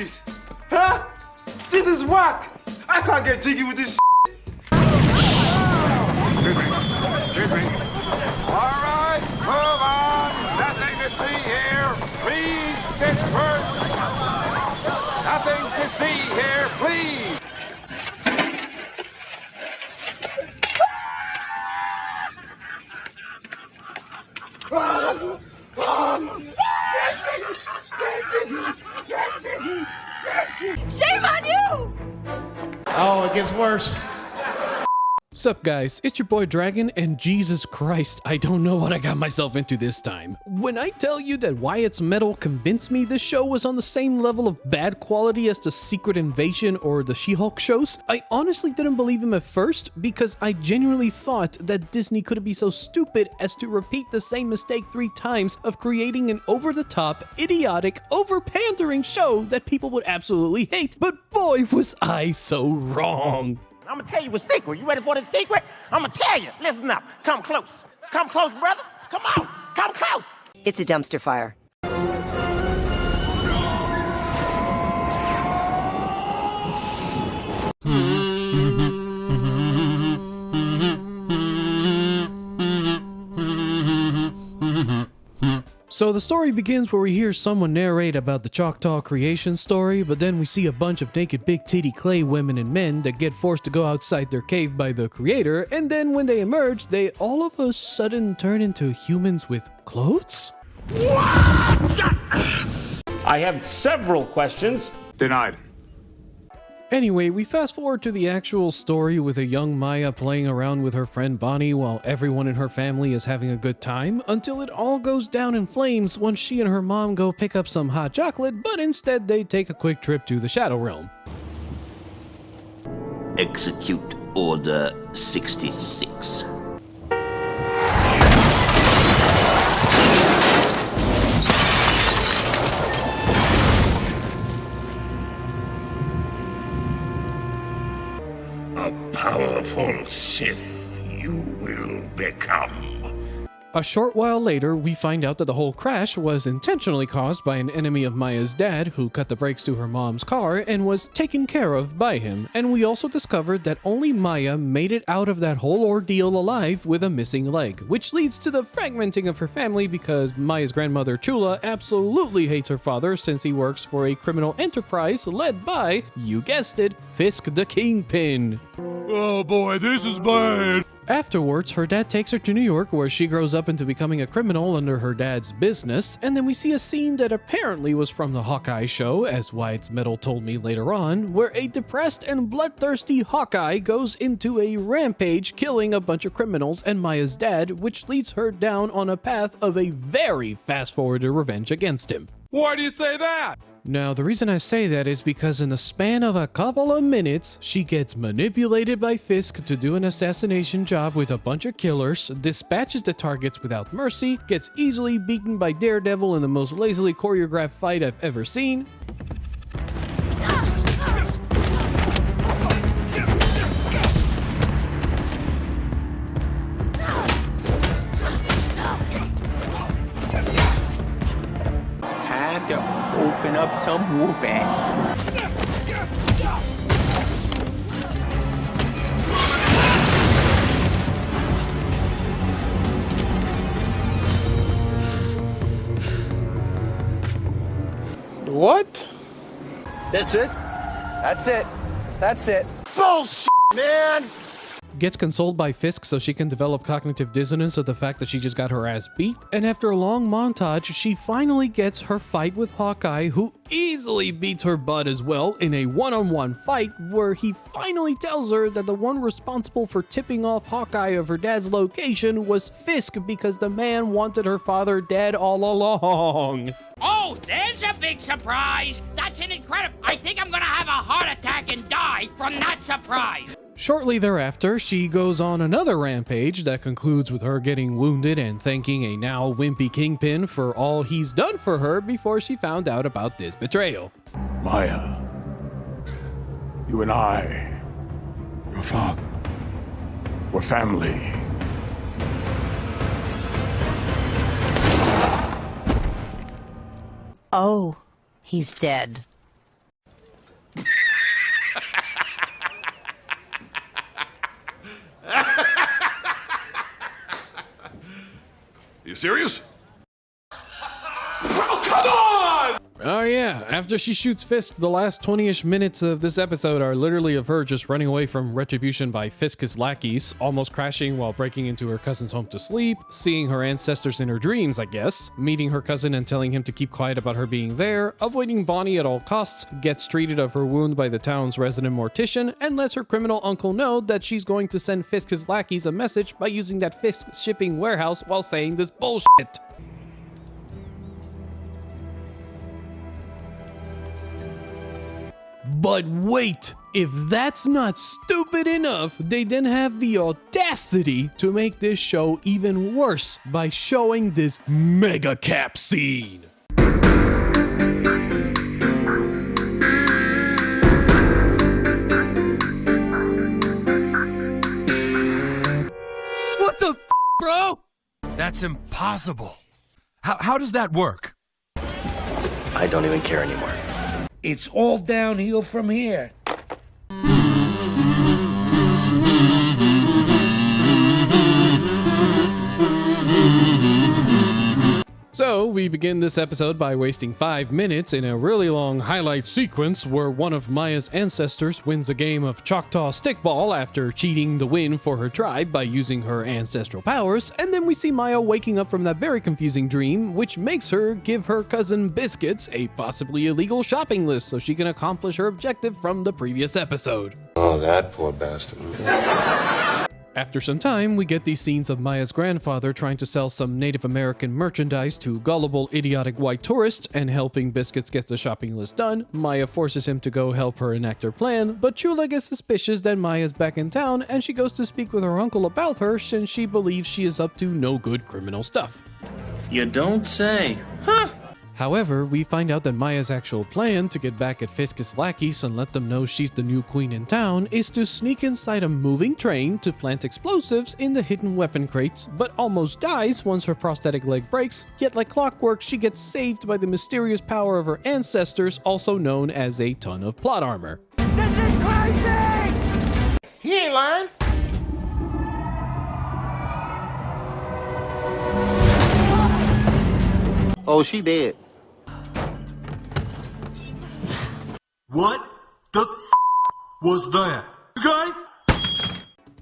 monkeys? Huh? This is whack. I can't get jiggy with this shit. Excuse me. All right, move on. Nothing to see here. Please disperse. Nothing to see here, please. Shame on you! Oh, it gets worse. Sup guys, it's your boy Dragon, and Jesus Christ, I don't know what I got myself into this time. When I tell you that Wyatt's Metal convinced me this show was on the same level of bad quality as the Secret Invasion or the She-Hulk shows, I honestly didn't believe him at first because I genuinely thought that Disney couldn't be so stupid as to repeat the same mistake 3 times of creating an over-the-top, idiotic, over-pandering show that people would absolutely hate, but boy was I so wrong. I'm gonna tell you a secret. You ready for the secret? I'm gonna tell you. Listen up. Come close. Come close, brother. Come on. Come close. It's a dumpster fire. So the story begins where we hear someone narrate about the Choctaw creation story, but then we see a bunch of naked big titty clay women and men that get forced to go outside their cave by the creator, and then when they emerge, they all of a sudden turn into humans with clothes? I have several questions. Denied. Anyway, we fast forward to the actual story with a young Maya playing around with her friend Bonnie while everyone in her family is having a good time, until it all goes down in flames once she and her mom go pick up some hot chocolate, but instead they take a quick trip to the Shadow Realm. Execute Order 66. A powerful Sith you will become. A short while later, we find out that the whole crash was intentionally caused by an enemy of Maya's dad who cut the brakes to her mom's car and was taken care of by him. And we also discovered that only Maya made it out of that whole ordeal alive with a missing leg, which leads to the fragmenting of her family because Maya's grandmother Chula absolutely hates her father since he works for a criminal enterprise led by, you guessed it, Fisk the Kingpin. Oh boy, this is bad. Afterwards, her dad takes her to New York where she grows up into becoming a criminal under her dad's business, and then we see a scene that apparently was from the Hawkeye show, as Wyatt's Metal told me later on, where a depressed and bloodthirsty Hawkeye goes into a rampage killing a bunch of criminals and Maya's dad, which leads her down on a path of a very fast-forwarded revenge against him. Why do you say that? Now, the reason I say that is because in the span of a couple of minutes, she gets manipulated by Fisk to do an assassination job with a bunch of killers, dispatches the targets without mercy, gets easily beaten by Daredevil in the most lazily choreographed fight I've ever seen, To open up some whoop ass. What? That's it? That's it. That's it. Bullshit, man! gets consoled by Fisk so she can develop cognitive dissonance of the fact that she just got her ass beat, and after a long montage, she finally gets her fight with Hawkeye, who easily beats her butt as well in a one-on-one fight where he finally tells her that the one responsible for tipping off Hawkeye of her dad's location was Fisk because the man wanted her father dead all along. Oh, there's a big surprise! That's an incredible... I think I'm gonna have a heart attack and die from that surprise! Shortly thereafter, she goes on another rampage that concludes with her getting wounded and thanking a now wimpy kingpin for all he's done for her before she found out about this betrayal. Maya, you and I, your father, we're family. Oh, he's dead. You serious? Oh yeah, after she shoots Fisk, the last 20-ish minutes of this episode are literally of her just running away from retribution by Fisk's lackeys, almost crashing while breaking into her cousin's home to sleep, seeing her ancestors in her dreams, I guess, meeting her cousin and telling him to keep quiet about her being there, avoiding Bonnie at all costs, gets treated of her wound by the town's resident mortician, and lets her criminal uncle know that she's going to send Fisk's lackeys a message by using that Fisk shipping warehouse while saying this bullshit. But wait, if that's not stupid enough, they then have the audacity to make this show even worse by showing this mega cap scene. What the bro? That's impossible. How does that work? I don't even care anymore. It's all downhill from here. So, we begin this episode by wasting 5 minutes in a really long highlight sequence where one of Maya's ancestors wins a game of Choctaw stickball after cheating the win for her tribe by using her ancestral powers, and then we see Maya waking up from that very confusing dream, which makes her give her cousin Biscuits a possibly illegal shopping list so she can accomplish her objective from the previous episode. Oh, that poor bastard. After some time, we get these scenes of Maya's grandfather trying to sell some Native American merchandise to gullible, idiotic white tourists and helping Biscuits get the shopping list done. Maya forces him to go help her enact her plan, but Chula gets suspicious that Maya's back in town and she goes to speak with her uncle about her since she believes she is up to no good criminal stuff. You don't say. Huh? However, we find out that Maya's actual plan to get back at Fisk's lackeys and let them know she's the new queen in town is to sneak inside a moving train to plant explosives in the hidden weapon crates, but almost dies once her prosthetic leg breaks, yet like clockwork she gets saved by the mysterious power of her ancestors, also known as a ton of plot armor. This is crazy! He ain't lying. Oh, she dead. What the was that? Okay?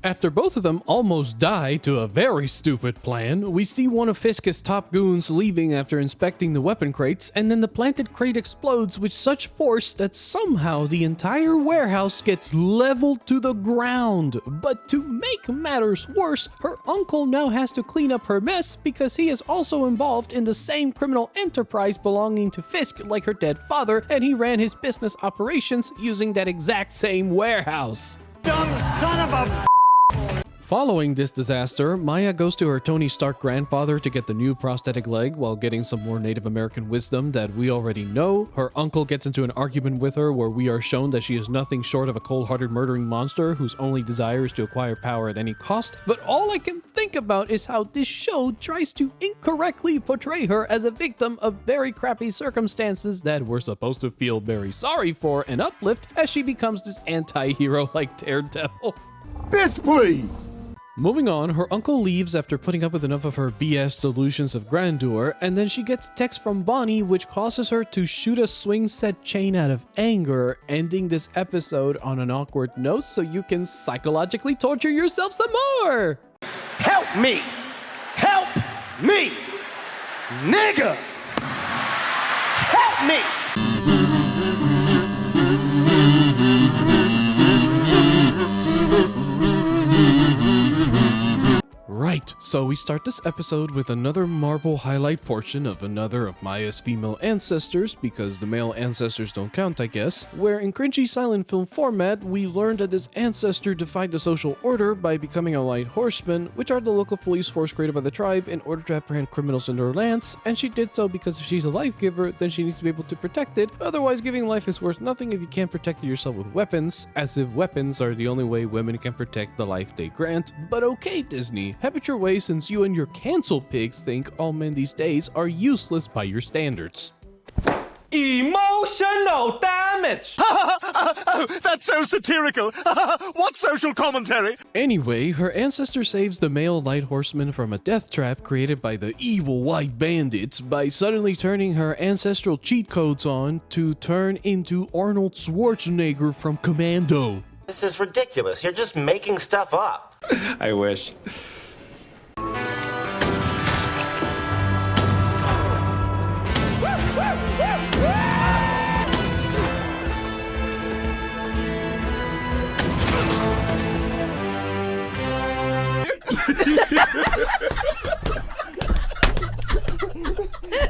After both of them almost die to a very stupid plan, we see one of Fisk's top goons leaving after inspecting the weapon crates, and then the planted crate explodes with such force that somehow the entire warehouse gets leveled to the ground. But to make matters worse, her uncle now has to clean up her mess because he is also involved in the same criminal enterprise belonging to Fisk like her dead father, and he ran his business operations using that exact same warehouse. Dumb son of a... Following this disaster, Maya goes to her Tony Stark grandfather to get the new prosthetic leg while getting some more Native American wisdom that we already know. Her uncle gets into an argument with her where we are shown that she is nothing short of a cold-hearted murdering monster whose only desire is to acquire power at any cost. But all I can think about is how this show tries to incorrectly portray her as a victim of very crappy circumstances that we're supposed to feel very sorry for and uplift as she becomes this anti-hero like Daredevil. Bitch, please! Moving on, her uncle leaves after putting up with enough of her BS delusions of grandeur, and then she gets a text from Bonnie which causes her to shoot a swing set chain out of anger, ending this episode on an awkward note so you can psychologically torture yourself some more! Help me! Help me! Nigga! Help me! Right, so we start this episode with another Marvel highlight portion of another of Maya's female ancestors, because the male ancestors don't count, I guess, where in cringy silent film format, we learned that this ancestor defied the social order by becoming a light horseman, which are the local police force created by the tribe in order to apprehend criminals in their lands, and she did so because if she's a life giver, then she needs to be able to protect it, otherwise giving life is worth nothing if you can't protect yourself with weapons, as if weapons are the only way women can protect the life they grant. But okay, Disney, have it your way since you and your cancel pigs think all men these days are useless by your standards. Emotional damage! That's so satirical. What social commentary? Anyway, her ancestor saves the male light horseman from a death trap created by the evil white bandits by suddenly turning her ancestral cheat codes on to turn into Arnold Schwarzenegger from Commando. This is ridiculous. You're just making stuff up. I wish.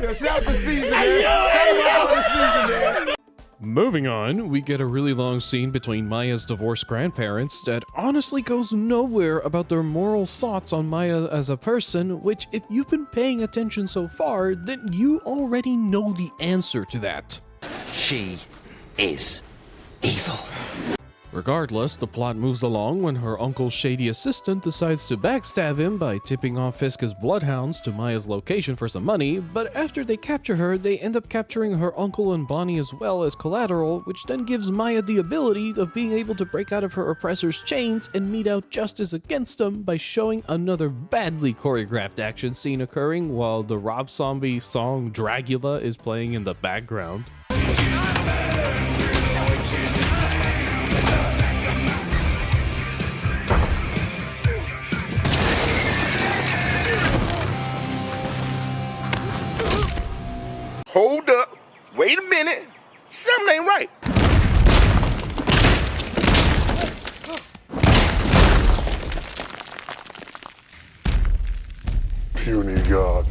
Yo, shout out the season, man. Shout out the season, man. Moving on, we get a really long scene between Maya's divorced grandparents that honestly goes nowhere about their moral thoughts on Maya as a person, which if you've been paying attention so far, then you already know the answer to that. She is evil. Regardless, the plot moves along when her uncle's shady assistant decides to backstab him by tipping off Fiska's bloodhounds to Maya's location for some money, but after they capture her, they end up capturing her uncle and Bonnie as well as collateral, which then gives Maya the ability of being able to break out of her oppressor's chains and mete out justice against them by showing another badly choreographed action scene occurring while the Rob Zombie song Dragula is playing in the background. Hold up. Wait a minute. Something ain't right. Puny God.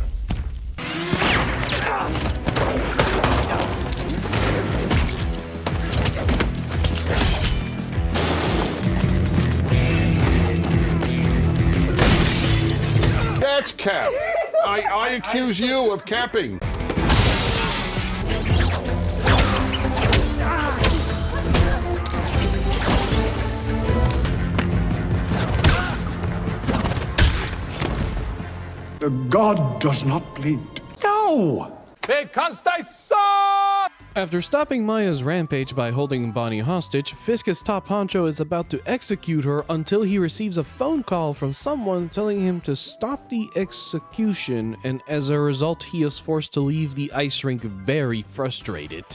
That's cap. I accuse you of capping. The God does not bleed. No! Because they suck! After stopping Maya's rampage by holding Bonnie hostage, Fiska's top honcho is about to execute her until he receives a phone call from someone telling him to stop the execution, and as a result he is forced to leave the ice rink very frustrated.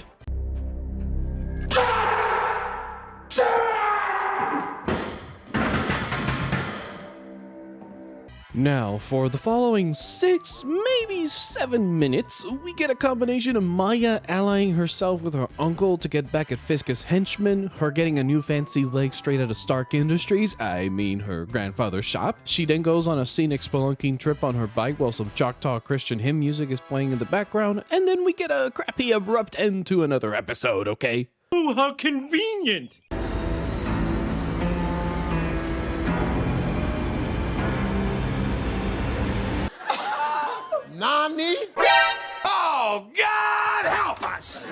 Now, for the following 6, maybe 7 minutes, we get a combination of Maya allying herself with her uncle to get back at Fiska's henchmen, her getting a new fancy leg straight out of Stark Industries, I mean her grandfather's shop. She then goes on a scenic spelunking trip on her bike while some Choctaw Christian hymn music is playing in the background, and then we get a crappy abrupt end to another episode, okay? Oh, how convenient! Nani? Oh, God help us!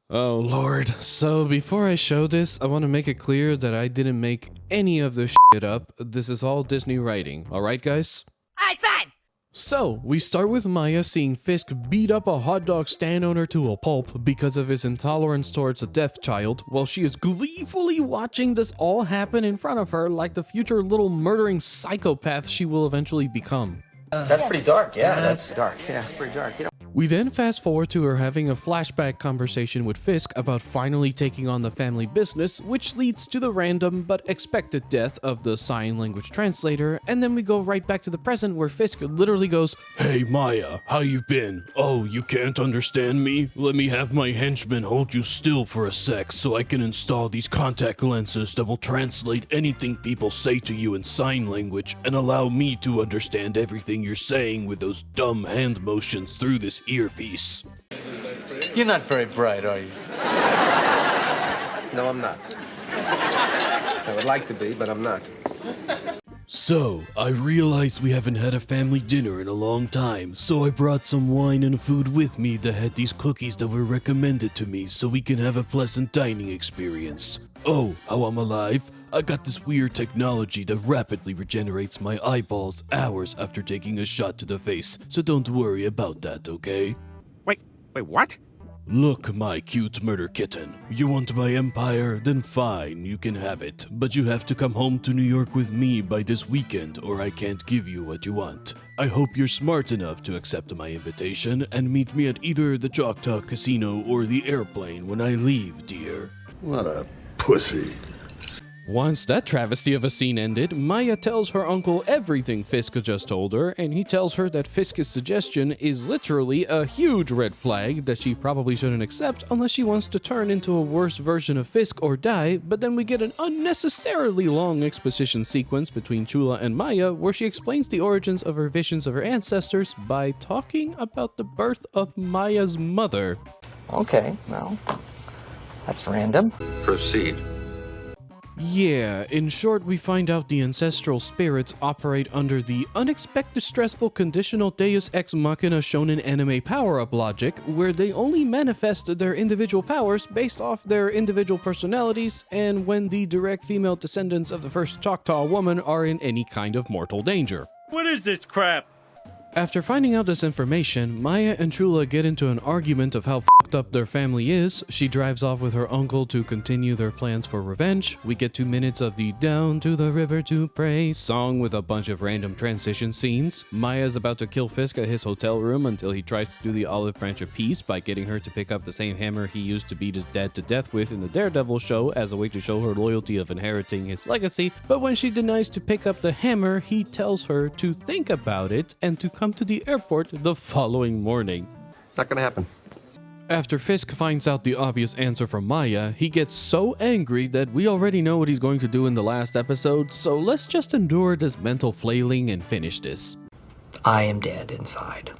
Oh lord. So before I show this, I want to make it clear that I didn't make any of this shit up. This is all Disney writing. Alright guys? Alright, fine. So, we start with Maya seeing Fisk beat up a hot dog stand owner to a pulp because of his intolerance towards a deaf child, while she is gleefully watching this all happen in front of her like the future little murdering psychopath she will eventually become. That's pretty dark, yeah. That's dark. Yeah, it's pretty dark. You know. We then fast forward to her having a flashback conversation with Fisk about finally taking on the family business, which leads to the random but expected death of the sign language translator, and then we go right back to the present where Fisk literally goes, "Hey Maya, how you been? Oh, you can't understand me? Let me have my henchman hold you still for a sec so I can install these contact lenses that will translate anything people say to you in sign language and allow me to understand everything you're saying with those dumb hand motions through this earpiece." You're not very bright, are you? No, I'm not. I would like to be, but I'm not. So, I realize we haven't had a family dinner in a long time, so I brought some wine and food with me that had these cookies that were recommended to me so we can have a pleasant dining experience. Oh, how I'm alive? I got this weird technology that rapidly regenerates my eyeballs hours after taking a shot to the face, so don't worry about that, okay? Wait, what? Look, my cute murder kitten. You want my empire? Then fine, you can have it. But you have to come home to New York with me by this weekend, or I can't give you what you want. I hope you're smart enough to accept my invitation and meet me at either the Choctaw Casino or the airplane when I leave, dear. What a pussy. Once that travesty of a scene ended, Maya tells her uncle everything Fisk just told her, and he tells her that Fisk's suggestion is literally a huge red flag that she probably shouldn't accept unless she wants to turn into a worse version of Fisk or die, but then we get an unnecessarily long exposition sequence between Chula and Maya where she explains the origins of her visions of her ancestors by talking about the birth of Maya's mother. Okay, well, that's random. Proceed. Yeah, in short, we find out the ancestral spirits operate under the unexpected stressful conditional deus ex machina shonen anime power-up logic, where they only manifest their individual powers based off their individual personalities and when the direct female descendants of the first Choctaw woman are in any kind of mortal danger. What is this crap? After finding out this information, Maya and Chula get into an argument of how f***ed up their family is. She drives off with her uncle to continue their plans for revenge. We get 2 minutes of the Down to the River to Pray song with a bunch of random transition scenes. Maya's about to kill Fisk at his hotel room until he tries to do the olive branch of peace by getting her to pick up the same hammer he used to beat his dad to death with in the Daredevil show as a way to show her loyalty of inheriting his legacy. But when she denies to pick up the hammer, he tells her to think about it and to come to the airport the following morning. Not gonna happen. After Fisk finds out the obvious answer from Maya, he gets so angry that we already know what he's going to do in the last episode, so let's just endure this mental flailing and finish this. I am dead inside.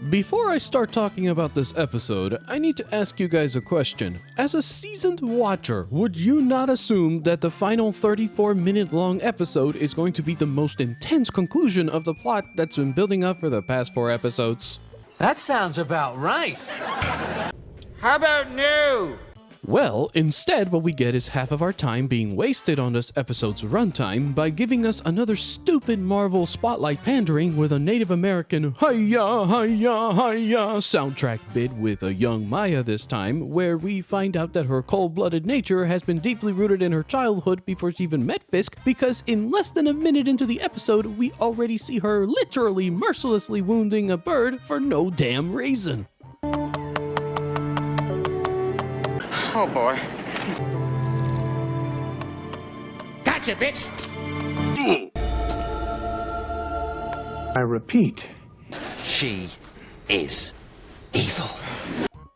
Before I start talking about this episode, I need to ask you guys a question. As a seasoned watcher, would you not assume that the final 34-minute long episode is going to be the most intense conclusion of the plot that's been building up for the past 4 episodes? That sounds about right. How about no? Well, instead what we get is half of our time being wasted on this episode's runtime by giving us another stupid Marvel spotlight pandering with a Native American hi-ya, hi-ya, hi-ya soundtrack bit with a young Maya this time, where we find out that her cold-blooded nature has been deeply rooted in her childhood before she even met Fisk, because in less than a minute into the episode, we already see her literally mercilessly wounding a bird for no damn reason. Oh boy. Gotcha, bitch. I repeat. She is evil.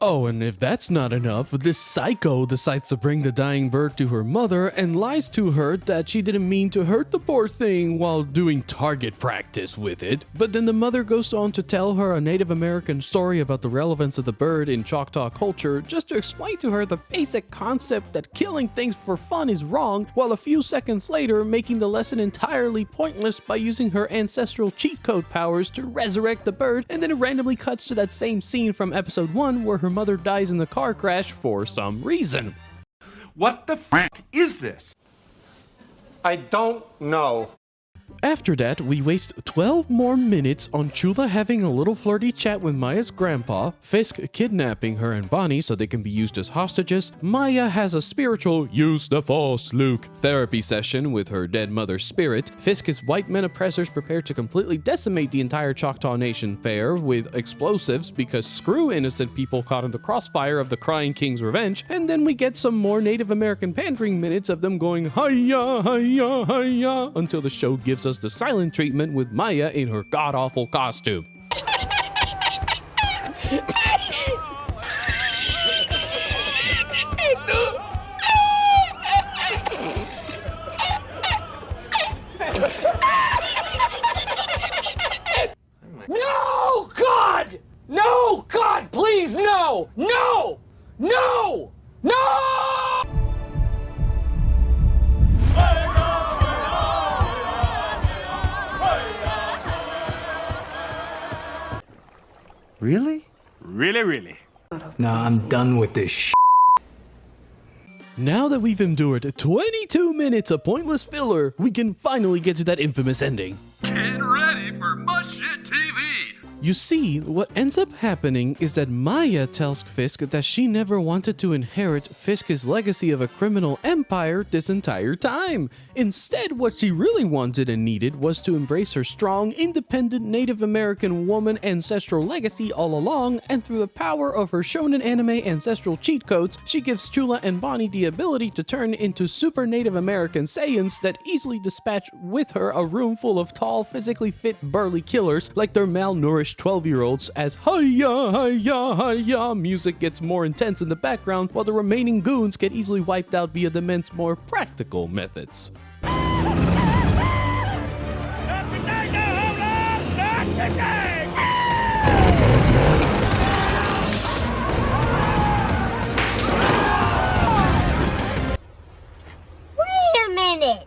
Oh, and if that's not enough, this psycho decides to bring the dying bird to her mother and lies to her that she didn't mean to hurt the poor thing while doing target practice with it. But then the mother goes on to tell her a Native American story about the relevance of the bird in Choctaw culture just to explain to her the basic concept that killing things for fun is wrong, while a few seconds later making the lesson entirely pointless by using her ancestral cheat code powers to resurrect the bird, and then it randomly cuts to that same scene from episode 1 where her mother dies in the car crash for some reason. What the f*** is this? I don't know. After that, we waste 12 more minutes on Chula having a little flirty chat with Maya's grandpa, Fisk kidnapping her and Bonnie so they can be used as hostages, Maya has a spiritual use the force, Luke therapy session with her dead mother's spirit, Fisk is white men oppressors prepared to completely decimate the entire Choctaw Nation fair with explosives because screw innocent people caught in the crossfire of the Crying King's revenge, and then we get some more Native American pandering minutes of them going hi-ya, hi-ya, hi-ya until the show gives us the silent treatment with Maya in her god-awful costume. No, God! No, God, please, no! No! No! No! Really? Really, really. No, I'm done with this shit. Now that we've endured 22 minutes of pointless filler, we can finally get to that infamous ending. Get ready for Must Shit TV! You see, what ends up happening is that Maya tells Fisk that she never wanted to inherit Fisk's legacy of a criminal empire this entire time. Instead, what she really wanted and needed was to embrace her strong, independent Native American woman ancestral legacy all along, and through the power of her shonen anime ancestral cheat codes, she gives Chula and Bonnie the ability to turn into super Native American Saiyans that easily dispatch with her a room full of tall, physically fit, burly killers like their malnourished 12-year-olds as hiya, hiya, hiya music gets more intense in the background while the remaining goons get easily wiped out via the men's more practical methods. Wait a minute!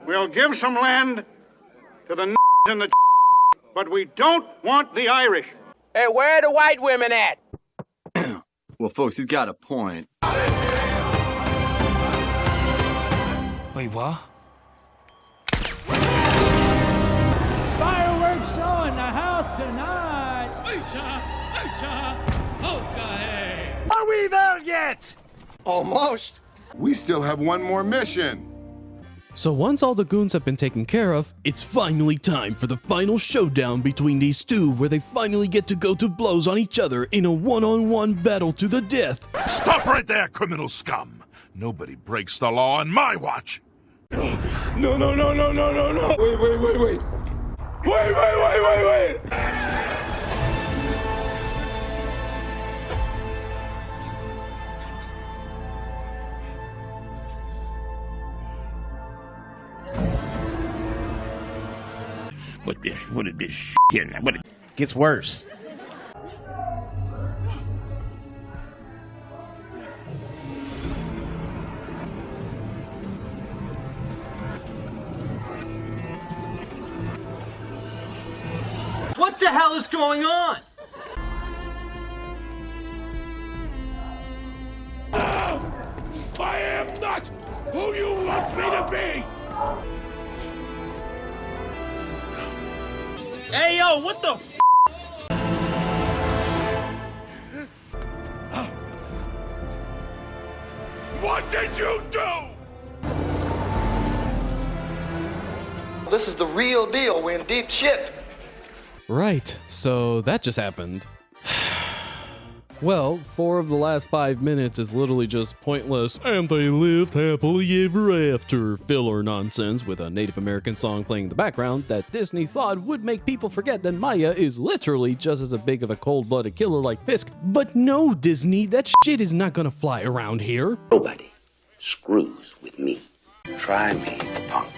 We'll give some land to the and the but we don't want the Irish. Hey, where are the white women at? Well, folks, he's got a point. Wait, what? Fireworks show in the house tonight. Are we there yet? Almost. We still have one more mission. So once all the goons have been taken care of, it's finally time for the final showdown between these two, where they finally get to go to blows on each other in a one-on-one battle to the death. Stop right there, criminal scum. Nobody breaks the law on my watch. No. Wait. Wait. What is this here now? Gets worse. What the hell is going on? I am not who you want me to be! Hey, yo, what the f? What did you do? This is the real deal. We're in deep shit. Right, so that just happened. Well, 4 of the last 5 minutes is literally just pointless, and they lived happily ever after filler nonsense with a Native American song playing in the background that Disney thought would make people forget that Maya is literally just as big of a cold-blooded killer like Fisk. But no, Disney, that shit is not gonna fly around here. Nobody screws with me. Try me, punk.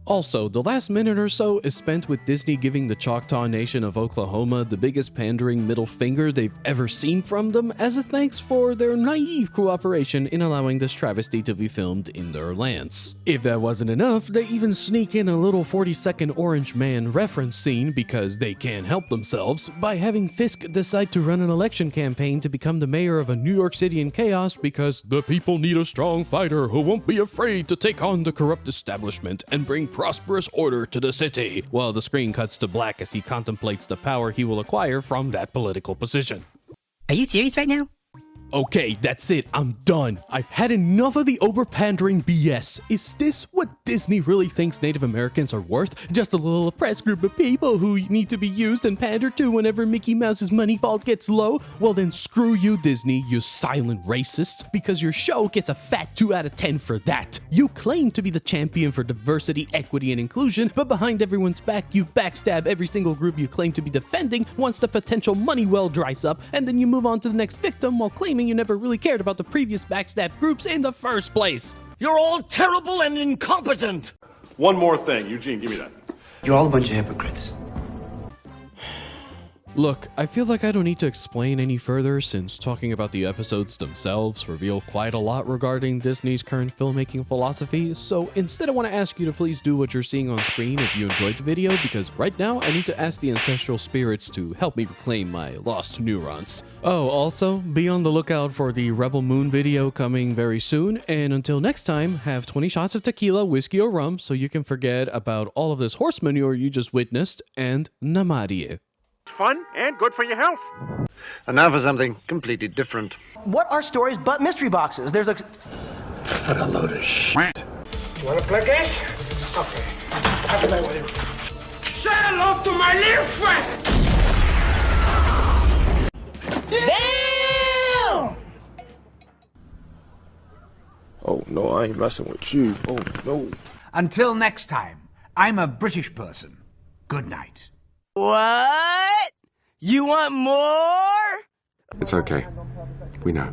Also, the last minute or so is spent with Disney giving the Choctaw Nation of Oklahoma the biggest pandering middle finger they've ever seen from them as a thanks for their naive cooperation in allowing this travesty to be filmed in their lands. If that wasn't enough, they even sneak in a little 40-second Orange Man reference scene because they can't help themselves by having Fisk decide to run an election campaign to become the mayor of a New York City in chaos because the people need a strong fighter who won't be afraid to take on the corrupt establishment and bring prosperous order to the city, while the screen cuts to black as he contemplates the power he will acquire from that political position. Are you serious right now? Okay, that's it. I'm done. I've had enough of the over-pandering BS. Is this what Disney really thinks Native Americans are worth? Just a little oppressed group of people who need to be used and pandered to whenever Mickey Mouse's money vault gets low? Well then screw you, Disney, you silent racists, because your show gets a fat 2 out of 10 for that. You claim to be the champion for diversity, equity, and inclusion, but behind everyone's back, you backstab every single group you claim to be defending once the potential money well dries up, and then you move on to the next victim while claiming you never really cared about the previous backstab groups in the first place. You're all terrible and incompetent. One more thing. Eugene, give me that. You're all a bunch of hypocrites. Look, I feel like I don't need to explain any further since talking about the episodes themselves reveal quite a lot regarding Disney's current filmmaking philosophy, so instead I want to ask you to please do what you're seeing on screen if you enjoyed the video, because right now I need to ask the ancestral spirits to help me reclaim my lost neurons. Oh, also, be on the lookout for the Rebel Moon video coming very soon, and until next time, have 20 shots of tequila, whiskey, or rum so you can forget about all of this horse manure you just witnessed, and Namarie. Fun and good for your health. And now for something completely different. What are stories but mystery boxes? There's a... What a load of shit. You wanna play games? Okay. Have a night with you. Say hello to my little friend! Damn! Oh, no, I ain't messing with you. Oh, no. Until next time, I'm a British person. Good night. What? You want more? It's okay. We know.